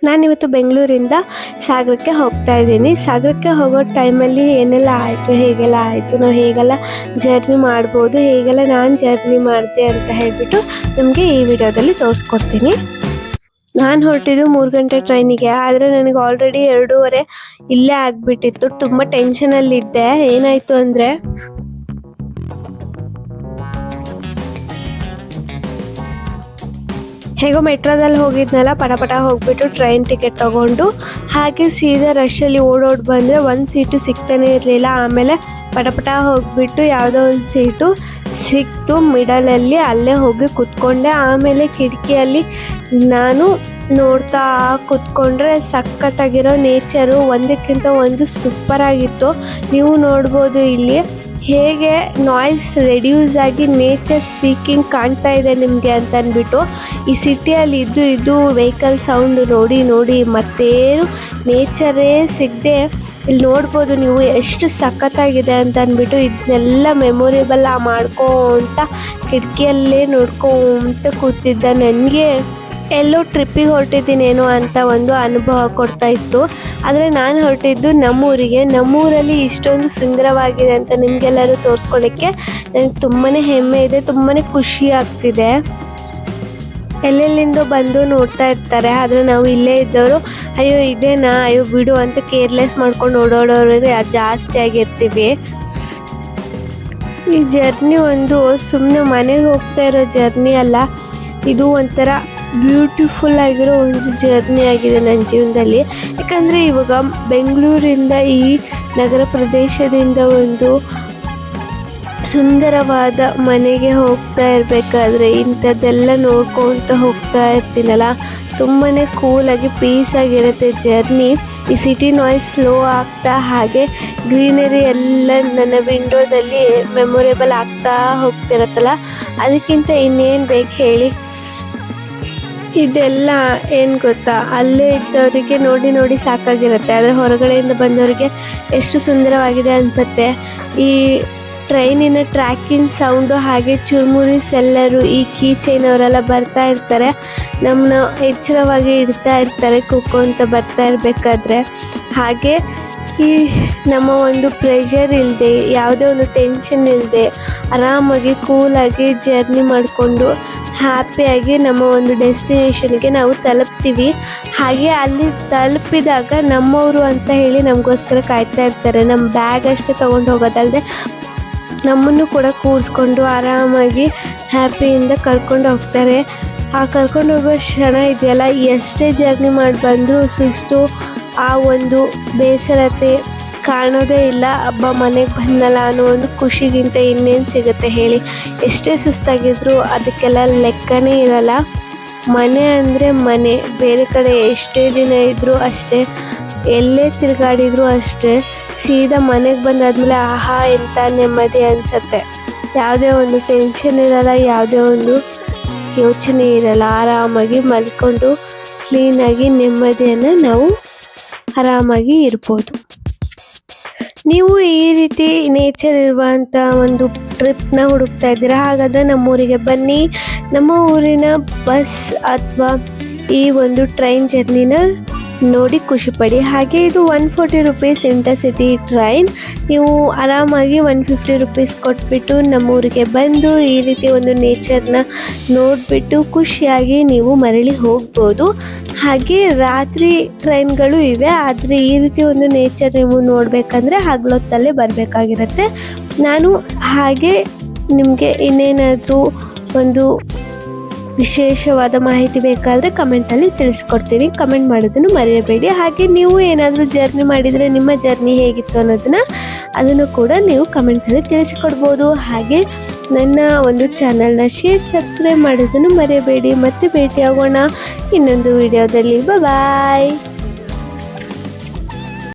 ನಾನಿವತ್ತು ಬೆಂಗಳೂರಿಂದ ಸಾಗರಕ್ಕೆ ಹೋಗ್ತಾ ಇದ್ದೀನಿ. ಸಾಗರಕ್ಕೆ ಹೋಗೋ ಟೈಮಲ್ಲಿ ಏನೆಲ್ಲ ಆಯಿತು, ಹೇಗೆಲ್ಲ ಆಯಿತು, ನಾವು ಹೇಗೆಲ್ಲ ಜರ್ನಿ ಮಾಡ್ಬೋದು, ಹೇಗೆಲ್ಲ ನಾನು ಜರ್ನಿ ಮಾಡಿದೆ ಅಂತ ಹೇಳಿಬಿಟ್ಟು ನಿಮಗೆ ಈ ವಿಡಿಯೋದಲ್ಲಿ ತೋರಿಸ್ಕೊಡ್ತೀನಿ. ನಾನು ಹೊರಟಿದ್ದು 3 ಗಂಟೆ ಟ್ರೈನಿಗೆ, ಆದರೆ ನನಗೆ ಆಲ್ರೆಡಿ 2:30 ಇಲ್ಲೇ ಆಗಿಬಿಟ್ಟಿತ್ತು. ತುಂಬ ಟೆನ್ಷನಲ್ಲಿದ್ದೆ. ಏನಾಯಿತು ಅಂದರೆ ಹೇಗೋ ಮೆಟ್ರೋದಲ್ಲಿ ಹೋಗಿದ್ನಲ್ಲ, ಪಟ ಹೋಗ್ಬಿಟ್ಟು ಟ್ರೈನ್ ಟಿಕೆಟ್ ತೊಗೊಂಡು ಹಾಗೆ ಸೀದಾ ರಶಲ್ಲಿ ಓಡೋಡಿ ಬಂದರೆ ಒಂದು ಸೀಟು ಸಿಗ್ತಾನೆ ಇರಲಿಲ್ಲ. ಆಮೇಲೆ ಪಟ ಹೋಗಿಬಿಟ್ಟು ಯಾವುದೋ ಒಂದು ಸೀಟು ಸಿಕ್ತು ಮಿಡಲಲ್ಲಿ, ಅಲ್ಲೇ ಹೋಗಿ ಕೂತ್ಕೊಂಡೆ. ಆಮೇಲೆ ಕಿಟಕಿಯಲ್ಲಿ ನಾನು ನೋಡ್ತಾ ಕೂತ್ಕೊಂಡ್ರೆ ಸಖತ್ತಾಗಿರೋ ನೇಚರು ಒಂದಕ್ಕಿಂತ ಒಂದು ಸೂಪರಾಗಿತ್ತು. ನೀವು ನೋಡ್ಬೋದು ಇಲ್ಲಿ ಹೇಗೆ ನಾಯ್ಸ್ ರೆಡ್ಯೂಸ್ ಆಗಿ ನೇಚರ್ ಸ್ಪೀಕಿಂಗ್ ಕಾಣ್ತಾ ಇದೆ ನಿಮಗೆ ಅಂತ ಅಂದ್ಬಿಟ್ಟು. ಈ ಸಿಟಿಯಲ್ಲಿ ಇದ್ದು ವೆಹಿಕಲ್ ಸೌಂಡ್ ನೋಡಿ ಮತ್ತೇನು ನೇಚರೇ ಸಿಗದೆ ಇಲ್ಲಿ ನೋಡ್ಬೋದು ನೀವು ಎಷ್ಟು ಸಖತ್ತಾಗಿದೆ ಅಂತ ಅಂದ್ಬಿಟ್ಟು. ಇದನ್ನೆಲ್ಲ ಮೆಮೊರೇಬಲ್ ಮಾಡ್ಕೊಂತ ಕಿಟಕಿಯಲ್ಲೇ ನೋಡ್ಕೊಂತ ಕೂತಿದ್ದ ನನಗೆ ಎಲ್ಲೋ ಟ್ರಿಪ್ಪಿಗೆ ಹೊರಟಿದ್ದೀನೇನೋ ಅಂತ ಒಂದು ಅನುಭವ ಕೊಡ್ತಾ ಇತ್ತು. ಆದರೆ ನಾನು ಹೊರಟಿದ್ದು ನಮ್ಮೂರಲ್ಲಿ ಇಷ್ಟೊಂದು ಸುಂದರವಾಗಿದೆ ಅಂತ ನಿಮಗೆಲ್ಲರೂ ತೋರಿಸ್ಕೊಳ್ಳೋಕ್ಕೆ ನನಗೆ ತುಂಬಾ ಹೆಮ್ಮೆ ಇದೆ, ತುಂಬಾ ಖುಷಿ ಆಗ್ತಿದೆ. ಎಲ್ಲೆಲ್ಲಿಂದ ಬಂದು ನೋಡ್ತಾ ಇರ್ತಾರೆ, ಆದರೆ ನಾವು ಇಲ್ಲೇ ಇದ್ದವರು ಅಯ್ಯೋ ಇದೇನಾ, ಅಯ್ಯೋ ಬಿಡು ಅಂತ ಕೇರ್ಲೆಸ್ ಮಾಡ್ಕೊಂಡು ಓಡಾಡೋರು ಜಾಸ್ತಿ ಆಗಿರ್ತೀವಿ. ಈ ಜರ್ನಿ ಒಂದು ಸುಮ್ಮನೆ ಮನೆಗೆ ಹೋಗ್ತಾ ಇರೋ ಜರ್ನಿ ಅಲ್ಲ, ಇದು ಒಂಥರ ಬ್ಯೂಟಿಫುಲ್ ಆಗಿರೋ ಒಂದು ಜರ್ನಿ ಆಗಿದೆ ನನ್ನ ಜೀವನದಲ್ಲಿ. ಯಾಕಂದರೆ ಇವಾಗ ಬೆಂಗಳೂರಿಂದ ಈ ನಗರ ಪ್ರದೇಶದಿಂದ ಒಂದು ಸುಂದರವಾದ ಮನೆಗೆ ಹೋಗ್ತಾ ಇರಬೇಕಾದ್ರೆ ಇಂಥದ್ದೆಲ್ಲ ನೋಡ್ಕೊತ ಹೋಗ್ತಾ ಇರ್ತೀನಲ್ಲ, ತುಂಬಾ ಕೂಲಾಗಿ ಪೀಸಾಗಿರುತ್ತೆ ಜರ್ನಿ. ಈ ಸಿಟಿ ನಾಯ್ಸ್ ಸ್ಲೋ ಆಗ್ತಾ ಹಾಗೆ ಗ್ರೀನರಿ ಎಲ್ಲ ನನ್ನ ವಿಂಡೋದಲ್ಲಿ ಮೆಮೊರೇಬಲ್ ಆಗ್ತಾ ಹೋಗ್ತಿರತ್ತಲ್ಲ, ಅದಕ್ಕಿಂತ ಇನ್ನೇನು ಬೇಕು ಹೇಳಿ. ಇದೆಲ್ಲ ಏನು ಗೊತ್ತಾ, ಅಲ್ಲೇ ಇದ್ದವರಿಗೆ ನೋಡಿ ಸಾಕಾಗಿರುತ್ತೆ, ಆದರೆ ಹೊರಗಡೆಯಿಂದ ಬಂದವರಿಗೆ ಎಷ್ಟು ಸುಂದರವಾಗಿದೆ ಅನಿಸುತ್ತೆ. ಈ ಟ್ರೈನಿನ ಟ್ರ್ಯಾಕಿಂಗ್ ಸೌಂಡು ಹಾಗೆ ಚುರುಮುರಿಸ್ ಎಲ್ಲರೂ ಈ ಕೀ ಚೈನ್ ಅವರೆಲ್ಲ ಬರ್ತಾ ಇರ್ತಾರೆ, ನಮ್ಮನ್ನ ಎಚ್ಚರವಾಗಿ ಇಡ್ತಾ ಇರ್ತಾರೆ ಕೂತ್ಕೊಂತ ಬರ್ತಾ ಇರಬೇಕಾದ್ರೆ. ಹಾಗೆ ಈ ನಮ್ಮ ಒಂದು ಪ್ರೆಷರ್ ಇಲ್ಲದೆ, ಯಾವುದೇ ಒಂದು ಟೆನ್ಷನ್ ಇಲ್ಲದೆ ಆರಾಮಾಗಿ ಕೂಲಾಗಿ ಜರ್ನಿ ಮಾಡಿಕೊಂಡು ಹ್ಯಾಪಿಯಾಗಿ ನಮ್ಮ ಒಂದು ಡೆಸ್ಟಿನೇಷನ್ಗೆ ನಾವು ತಲುಪ್ತೀವಿ. ಹಾಗೆ ಅಲ್ಲಿ ತಲುಪಿದಾಗ ನಮ್ಮವರು ಅಂತ ಹೇಳಿ ನಮಗೋಸ್ಕರ ಕಾಯ್ತಾ ಇರ್ತಾರೆ. ನಮ್ಮ ಬ್ಯಾಗ್ ಅಷ್ಟೇ ತೊಗೊಂಡು ಹೋಗೋದಲ್ಲದೆ ನಮ್ಮನ್ನು ಕೂಡ ಕೂರಿಸ್ಕೊಂಡು ಆರಾಮಾಗಿ ಹ್ಯಾಪಿಯಿಂದ ಕರ್ಕೊಂಡು ಹೋಗ್ತಾರೆ. ಆ ಕರ್ಕೊಂಡು ಹೋಗೋ ಕ್ಷಣ ಇದೆಯಲ್ಲ, ಎಷ್ಟೇ ಜರ್ನಿ ಮಾಡಿ ಬಂದರೂ ಸುಸ್ತು, ಆ ಒಂದು ಬೇಸರತೆ ಕಾಣೋದೇ ಇಲ್ಲ. ಹಬ್ಬ ಮನೆಗೆ ಬಂದಲ್ಲ ಅನ್ನೋ ಒಂದು ಖುಷಿಗಿಂತ ಇನ್ನೇನು ಸಿಗುತ್ತೆ ಹೇಳಿ. ಎಷ್ಟೇ ಸುಸ್ತಾಗಿದ್ರೂ ಅದಕ್ಕೆಲ್ಲ ಲೆಕ್ಕನೇ ಇರಲ್ಲ. ಮನೆ ಅಂದರೆ ಮನೆ, ಬೇರೆ ಕಡೆ ಎಷ್ಟೇ ದಿನ ಇದ್ದರೂ ಅಷ್ಟೇ, ಎಲ್ಲೇ ತಿರುಗಾಡಿದ್ರು ಅಷ್ಟೇ, ಸೀದಾ ಮನೆಗೆ ಬಂದಾದ್ಮೇಲೆ ಆಹಾ ಎಂಥ ನೆಮ್ಮದಿ ಅನಿಸುತ್ತೆ. ಯಾವುದೇ ಒಂದು ಟೆನ್ಷನ್ ಇರಲ್ಲ, ಯಾವುದೇ ಒಂದು ಯೋಚನೆ ಇರಲ್ಲ, ಆರಾಮಾಗಿ ಮಲ್ಕೊಂಡು ಕ್ಲೀನಾಗಿ ನೆಮ್ಮದಿಯನ್ನು ನಾವು ಆರಾಮಾಗಿ ಇರ್ಬೋದು. ನೀವು ಈ ರೀತಿ ನೇಚರ್ ಇರುವಂಥ ಒಂದು ಟ್ರಿಪ್ನ ಹುಡುಕ್ತಾ ಇದ್ದೀರಾ, ಹಾಗಾದರೆ ನಮ್ಮೂರಿಗೆ ಬನ್ನಿ. ನಮ್ಮ ಊರಿನ ಬಸ್ ಅಥವಾ ಈ ಒಂದು ಟ್ರೈನ್ ಜರ್ನಿನ ನೋಡಿ ಖುಷಿಪಡಿ. ಹಾಗೆ ಇದು 140 ರೂಪೀಸ್ ಇಂಟರ್ಸಿಟಿ ಟ್ರೈನ್. ನೀವು ಆರಾಮಾಗಿ 150 ರೂಪೀಸ್ ಕೊಟ್ಬಿಟ್ಟು ನಮ್ಮೂರಿಗೆ ಬಂದು ಈ ರೀತಿ ಒಂದು ನೇಚರ್ನ ನೋಡಿಬಿಟ್ಟು ಖುಷಿಯಾಗಿ ನೀವು ಮರಳಿ ಹೋಗ್ಬೋದು. ಹಾಗೆ ರಾತ್ರಿ ಟ್ರೈನ್ಗಳು ಇವೆ, ಆದರೆ ಈ ರೀತಿ ಒಂದು ನೇಚರ್ ನೀವು ನೋಡಬೇಕಂದ್ರೆ ಹಗಲೊತ್ತಲ್ಲೇ ಬರಬೇಕಾಗಿರುತ್ತೆ. ನಾನು ಹಾಗೆ ನಿಮಗೆ ಇನ್ನೇನಾದರೂ ಒಂದು ವಿಶೇಷವಾದ ಮಾಹಿತಿ ಬೇಕಾದರೆ ಕಮೆಂಟಲ್ಲಿ ತಿಳಿಸ್ಕೊಡ್ತೀನಿ. ಕಮೆಂಟ್ ಮಾಡೋದನ್ನು ಮರೆಯಬೇಡಿ. ಹಾಗೆ ನೀವು ಏನಾದರೂ ಜರ್ನಿ ಮಾಡಿದರೆ ನಿಮ್ಮ ಜರ್ನಿ ಹೇಗಿತ್ತು ಅದನ್ನು ಕೂಡ ನೀವು ಕಮೆಂಟಲ್ಲಿ ತಿಳಿಸಿಕೊಡ್ಬೋದು. ಹಾಗೆ ನನ್ನ ಒಂದು ಚಾನಲ್ನ ಸಬ್ಸ್ಕ್ರೈಬ್ ಮಾಡೋದನ್ನು ಮರೆಯಬೇಡಿ. ಮತ್ತೆ ಭೇಟಿಯಾಗೋಣ ಇನ್ನೊಂದು ವಿಡಿಯೋದಲ್ಲಿ. ಬಾಯ್.